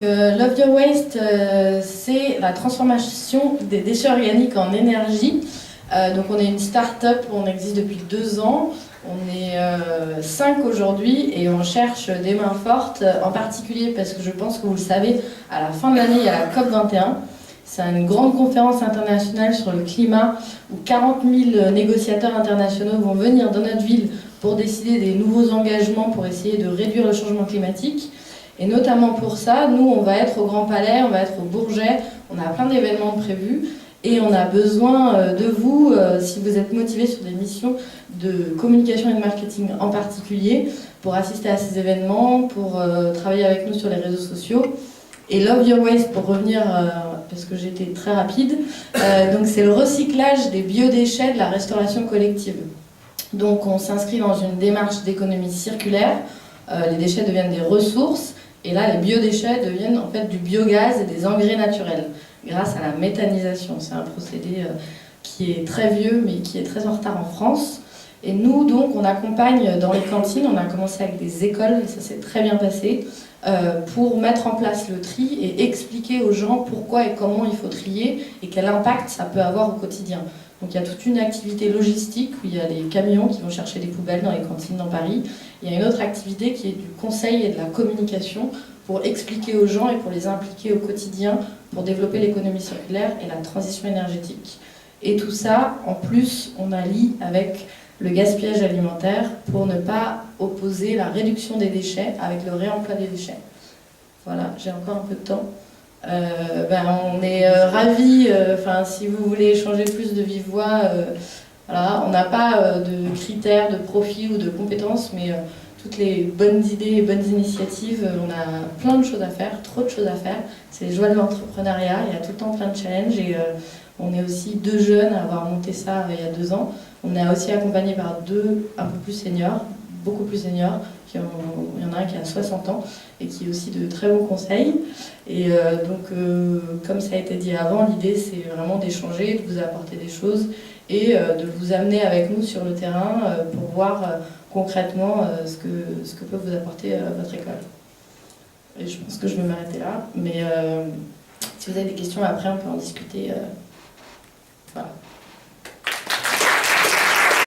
Love Your Waste, c'est la transformation des déchets organiques en énergie. Donc on est une start-up, on existe depuis 2 ans, on est 5 aujourd'hui et on cherche des mains fortes, en particulier parce que je pense que vous le savez, à la fin de l'année il y a la COP21. C'est une grande conférence internationale sur le climat où 40 000 négociateurs internationaux vont venir dans notre ville pour décider des nouveaux engagements pour essayer de réduire le changement climatique. Et notamment pour ça, nous, on va être au Grand Palais, on va être au Bourget, on a plein d'événements prévus et on a besoin de vous, si vous êtes motivés sur des missions de communication et de marketing en particulier, pour assister à ces événements, pour travailler avec nous sur les réseaux sociaux. Et Love Your Waste, pour revenir, parce que j'étais très rapide, donc c'est le recyclage des biodéchets de la restauration collective. Donc on s'inscrit dans une démarche d'économie circulaire, les déchets deviennent des ressources, et là, les biodéchets deviennent en fait du biogaz et des engrais naturels, grâce à la méthanisation. C'est un procédé qui est très vieux, mais qui est très en retard en France. Et nous, donc, on accompagne dans les cantines, on a commencé avec des écoles, et ça s'est très bien passé, pour mettre en place le tri et expliquer aux gens pourquoi et comment il faut trier et quel impact ça peut avoir au quotidien. Donc il y a toute une activité logistique où il y a des camions qui vont chercher des poubelles dans les cantines dans Paris. Il y a une autre activité qui est du conseil et de la communication pour expliquer aux gens et pour les impliquer au quotidien pour développer l'économie circulaire et la transition énergétique. Et tout ça, en plus, on allie avec le gaspillage alimentaire pour ne pas opposer la réduction des déchets avec le réemploi des déchets. Voilà, j'ai encore un peu de temps. On est ravis, si vous voulez échanger plus de vive voix, voilà, on n'a pas de critères de profil ou de compétences, mais toutes les bonnes idées et bonnes initiatives, on a plein de choses à faire, trop de choses à faire. C'est les joies de l'entrepreneuriat, il y a tout le temps plein de challenges et on est aussi 2 jeunes à avoir monté ça il y a 2 ans. On est aussi accompagné par 2 un peu plus seniors, beaucoup plus seniors. Il y en a un qui a 60 ans et qui a aussi de très bons conseils. Et comme ça a été dit avant, l'idée c'est vraiment d'échanger, de vous apporter des choses et de vous amener avec nous sur le terrain pour voir concrètement ce que peut vous apporter votre école. Et je pense que je vais m'arrêter là, mais si vous avez des questions après, on peut en discuter. Voilà.